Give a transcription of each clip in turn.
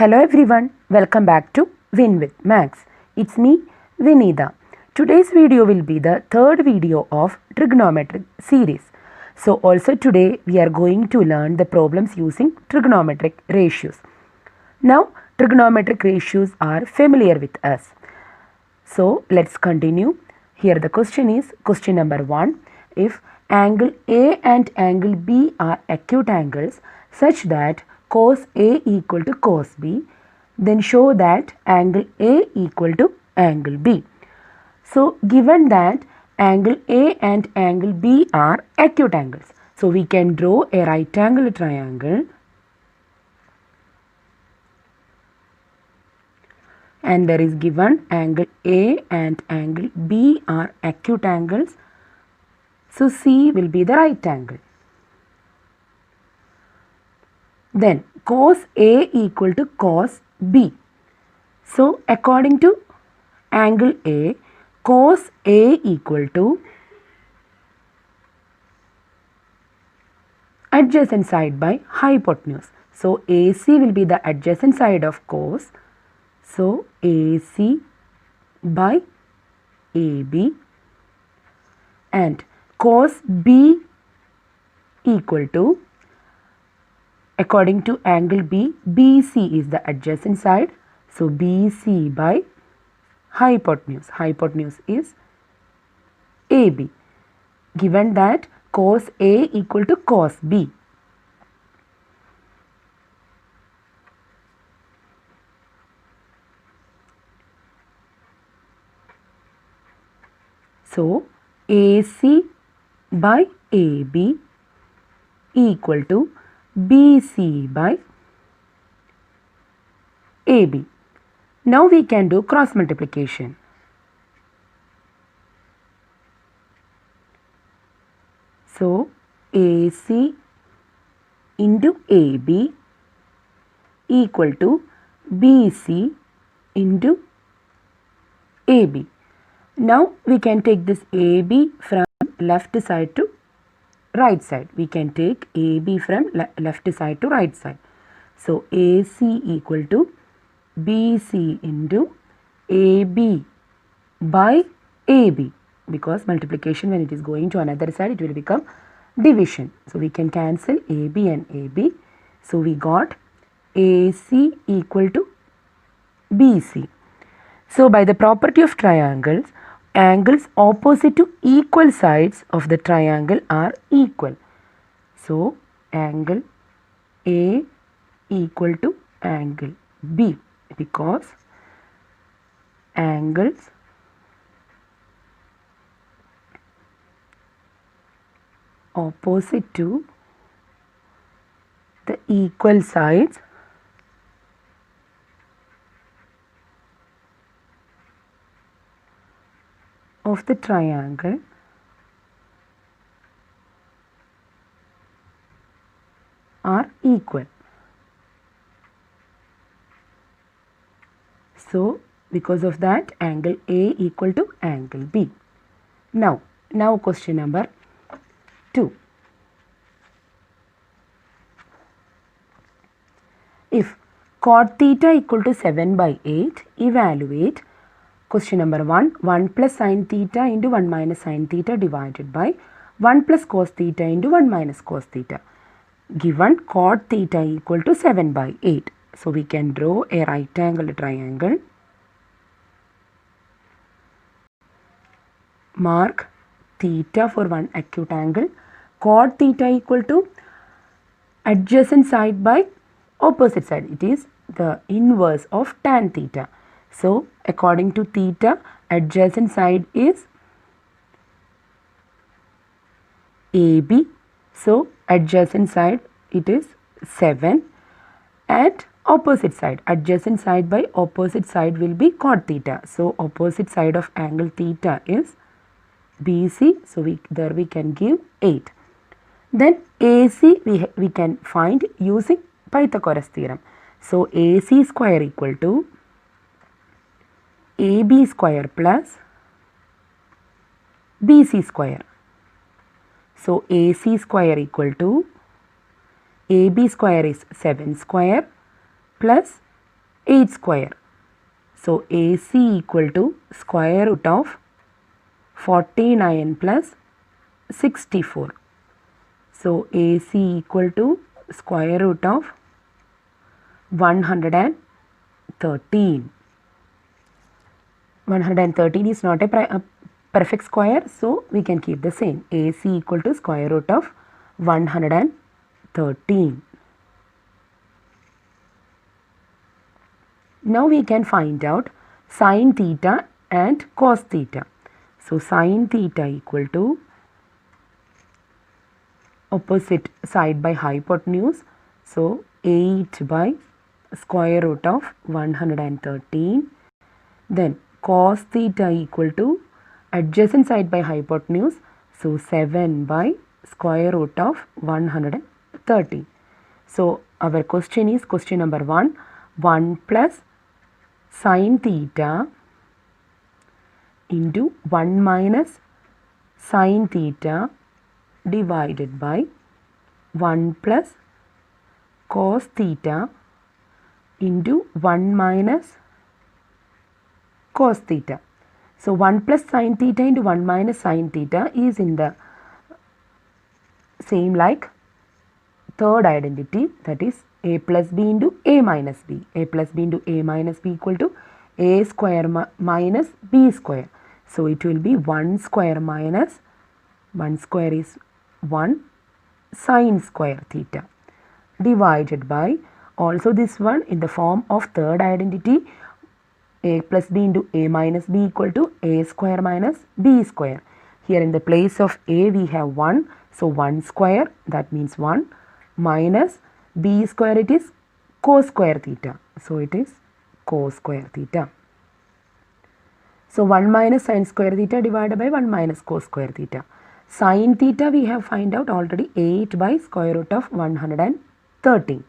Hello everyone, welcome back to Win with Max. It's me, Vinida. Today's video will be the third video of trigonometric series. So also today we are going to learn the problems using trigonometric ratios. Now trigonometric ratios are familiar with us. So let's continue. Here the question is question number 1. If angle A and angle B are acute angles such that cos A equal to cos B, then show that angle A equal to angle B. So given that angle A and angle B are acute angles, so we can draw a right angle triangle and there is given angle A and angle B are acute angles. So C will be the right angle. Then cos A equal to cos B. So according to angle A, cos A equal to adjacent side by hypotenuse. So AC will be the adjacent side of cos. So AC by AB, and cos B equal to, according to angle B, BC is the adjacent side. So BC by hypotenuse. Hypotenuse is AB. Given that cos A equal to cos B. So AC by AB equal to BC by AB. Now we can do cross multiplication. So AC into AB equal to BC into AB. Now we can take this AB from left side to right side. We can take AB from left side to right side. So AC equal to BC into AB by AB, because multiplication when it is going to another side it will become division. So we can cancel AB and AB. So we got AC equal to BC. So by the property of triangles, angles opposite to equal sides of the triangle are equal. So angle A equal to angle B, because angles opposite to the equal sides of the triangle are equal. So because of that angle A equal to angle B. Now question number 2. If cot theta equal to 7 by 8, evaluate. Question number 1, 1 plus sin theta into 1 minus sin theta divided by 1 plus cos theta into 1 minus cos theta. Given cot theta equal to 7 by 8. So we can draw a right angle triangle. Mark theta for one acute angle. Cot theta equal to adjacent side by opposite side. It is the inverse of tan theta. So according to theta, adjacent side is AB. So adjacent side it is 7, and opposite side, adjacent side by opposite side will be cot theta. So opposite side of angle theta is BC. So there we can give 8. Then AC we can find using Pythagoras theorem. So AC square equal to AB square plus BC square. So AC square equal to AB square is 7 square plus 8 square. So AC equal to square root of 49 plus 64. So AC equal to square root of 113. 113 is not a perfect square, so we can keep the same. AC equal to square root of 113. Now we can find out sin theta and cos theta. So sin theta equal to opposite side by hypotenuse. So 8 by square root of 113. Then cos theta equal to adjacent side by hypotenuse. So 7 by square root of 130. So our question is question number 1. 1 plus sin theta into 1 minus sin theta divided by 1 plus cos theta into 1 minus cos theta. So 1 plus sin theta into 1 minus sin theta is in the same like third identity, that is a plus b into a minus b. A plus b into a minus b equal to a square minus b square. So it will be 1 square minus 1 square is 1 sin square theta divided by also this one in the form of third identity, a plus b into a minus b equal to a square minus b square. Here in the place of a we have 1, so 1 square, that means 1, minus b square, it is cos square theta. So it is cos square theta. So 1 minus sin square theta divided by 1 minus cos square theta. Sin theta we have find out already 8 by square root of 113.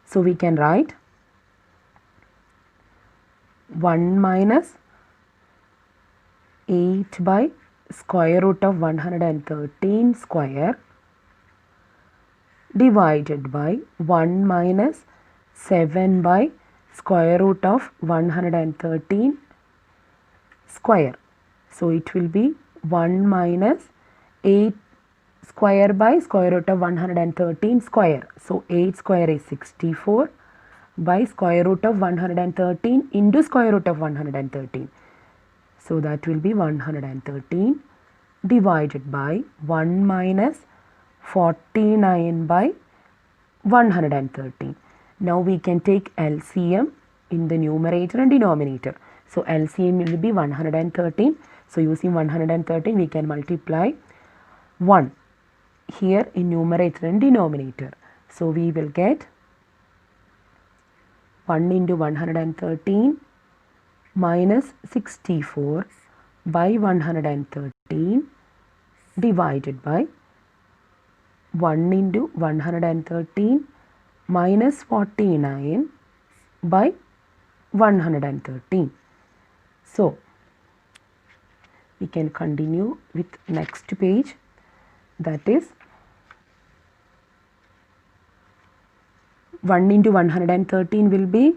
So we can write 1 minus 8 by square root of 113 square divided by 1 minus 7 by square root of 113 square. So it will be 1 minus 8 square by square root of 113 square. So 8 square is 64 by square root of 113 into square root of 113. So that will be 113 divided by 1 minus 49 by 113. Now we can take LCM in the numerator and denominator. So LCM will be 113. So using 113 we can multiply 1 here in numerator and denominator. So we will get 1 into 113 minus 64 by 113 divided by 1 into 113 minus 49 by 113. So we can continue with next page, that is 1 into 113 will be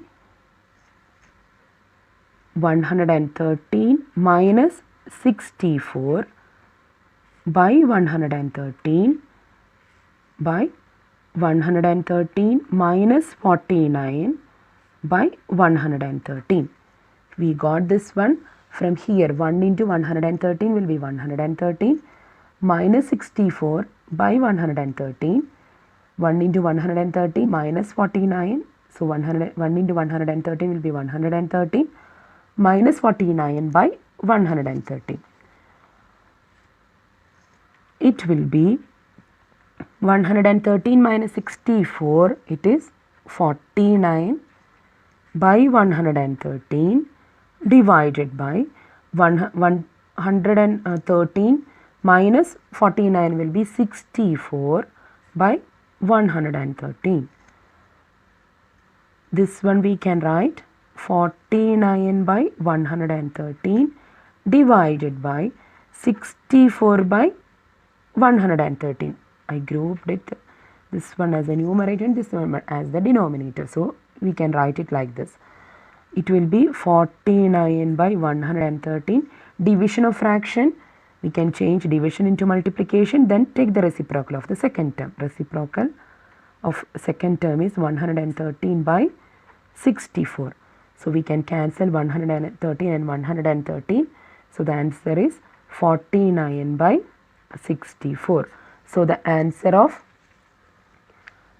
113 minus 64 by 113 by 113 minus 49 by 113. We got this one from here. 1 into 113 will be 113 minus 64 by 113. 1 into 113 minus 49. So 1 into 113 will be 113 minus 49 by 113. It will be 113 minus 64, it is 49 by 113 divided by 113 minus 49 will be 64 by 113. This one we can write 49 by 113 divided by 64 by 113. I grouped it, this one as a numerator and this one as the denominator. So we can write it like this. it will be 49 by 113. Division of fraction, we can change division into multiplication, then take the reciprocal of the second term. Reciprocal of second term is 113 by 64. So we can cancel 113 and 113. So the answer is 49 by 64. So the answer of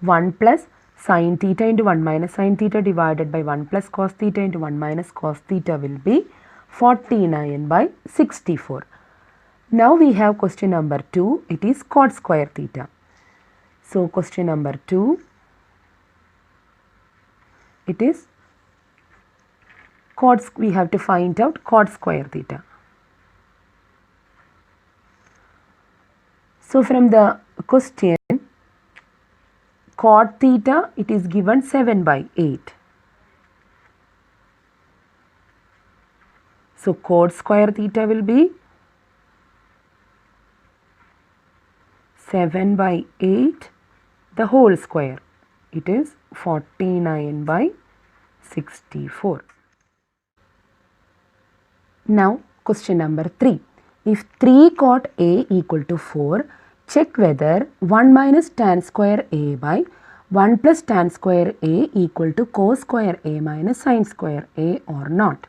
1 plus sin theta into 1 minus sin theta divided by 1 plus cos theta into 1 minus cos theta will be 49 by 64. Now we have question number 2. It is cot square theta. So question number 2, it is we have to find out cot square theta. So from the question, cot theta, it is given 7 by 8. So cot square theta will be 7 by 8 the whole square. It is 49 by 64. Now question number 3. If 3 cot A equal to 4, check whether 1 minus tan square A by 1 plus tan square A equal to cos square A minus sin square A or not.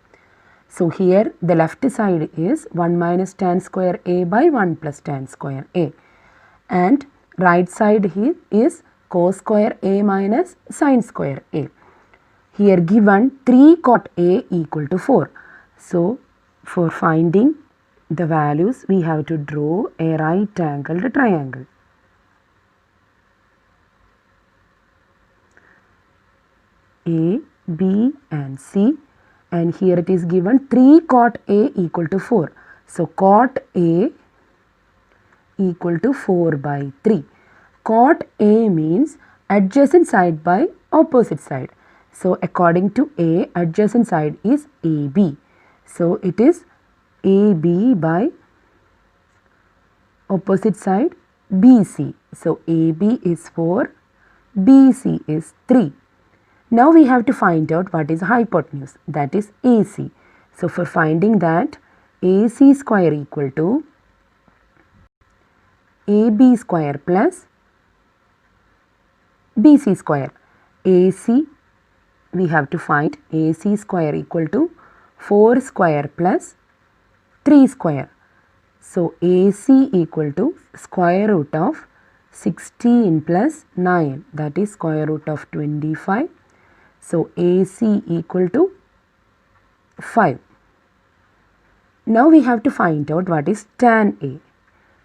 So here the left side is 1 minus tan square A by 1 plus tan square A, and right side here is cos square A minus sin square A. Here given 3 cot A equal to 4. So for finding the values, we have to draw a right angled triangle. A, B and C, and here it is given 3 cot A equal to 4. So cot A equal to 4 by 3. Cot A means adjacent side by opposite side. So according to A, adjacent side is AB. So it is AB by opposite side BC. So AB is 4, BC is 3. Now we have to find out what is hypotenuse, that is AC. So for finding that, AC square equal to AB square plus BC square. AC, we have to find AC square equal to 4 square plus 3 square. So AC equal to square root of 16 plus 9, that is square root of 25. So AC equal to 5. Now we have to find out what is tan A.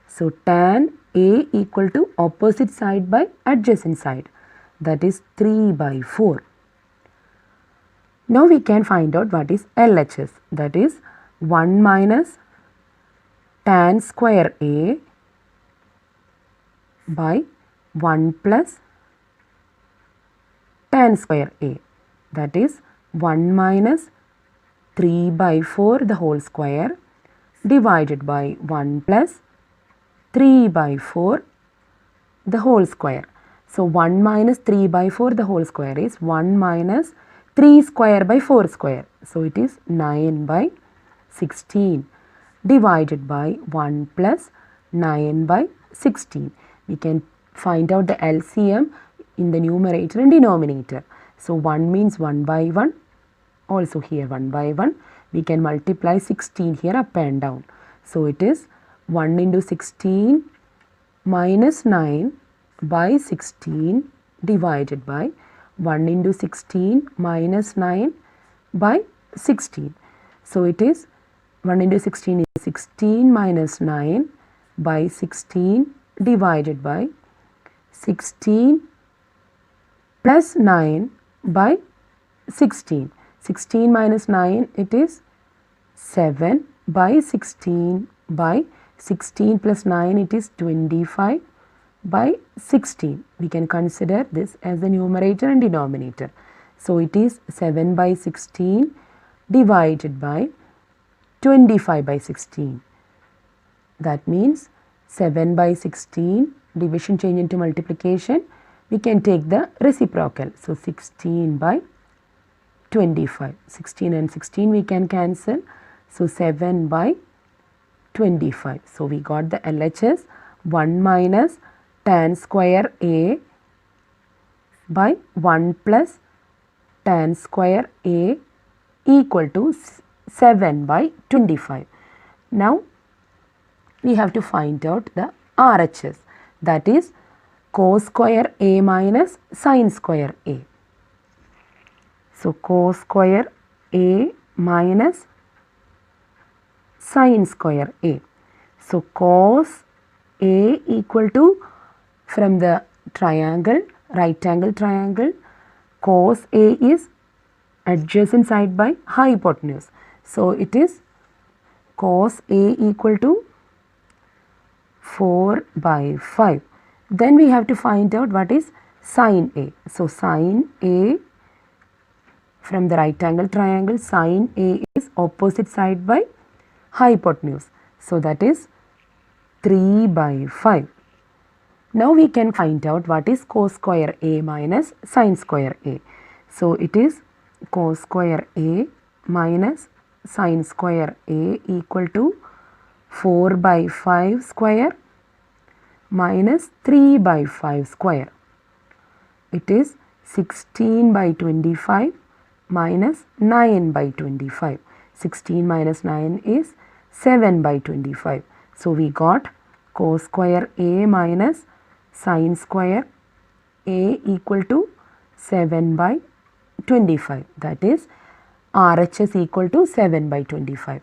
So tan A equal to opposite side by adjacent side, that is 3 by 4. Now we can find out what is LHS, that is 1 minus tan square A by 1 plus tan square A, that is 1 minus 3 by 4 the whole square divided by 1 plus 3 by 4 the whole square. So 1 minus 3 by 4 the whole square is 1 minus 3 square by 4 square. So it is 9 by 16 divided by 1 plus 9 by 16. We can find out the LCM in the numerator and denominator. So 1 means 1 by 1, also here 1 by 1. We can multiply 16 here up and down. So it is 1 into 16 minus 9 by 16 divided by 1 into 16 minus 9 by 16. So it is 1 into 16 is 16 minus 9 by 16 divided by 16 plus 9 by 16. 16 minus 9, it is 7 by 16 by 16 plus 9, it is 25 by 16. We can consider this as the numerator and denominator. So it is 7 by 16 divided by 25 by 16. That means 7 by 16, division change into multiplication, we can take the reciprocal. So 16 by 25. 16 and 16 we can cancel. So 7 by 25. So we got the LHS 1 minus tan square A by 1 plus tan square A equal to 7 by 25. Now we have to find out the RHS, that is cos square A minus sin square A. So cos square A minus sin square A. So cos A equal to, from the triangle, right angle triangle, cos A is adjacent side by hypotenuse. So it is cos A equal to 4 by 5. Then we have to find out what is sin A. So sin A, from the right angle triangle, sin A is opposite side by hypotenuse. So that is 3 by 5. Now we can find out what is cos square A minus sin square A. So it is cos square A minus sin square A equal to 4 by 5 square minus 3 by 5 square. It is 16 by 25 minus 9 by 25. 16 minus 9 is 7 by 25. So we got cos square A minus sin square A equal to 7 by 25. That is RHS equal to 7 by 25.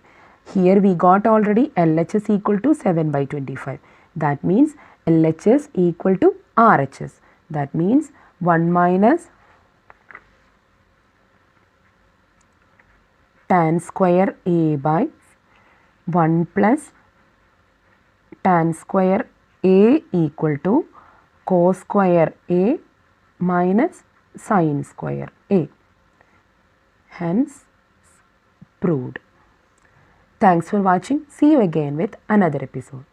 Here we got already LHS equal to 7 by 25. That means LHS equal to RHS. That means 1 minus tan square A by 1 plus tan square A equal to cos square A minus sin square A. Hence proved. Thanks for watching. See you again with another episode.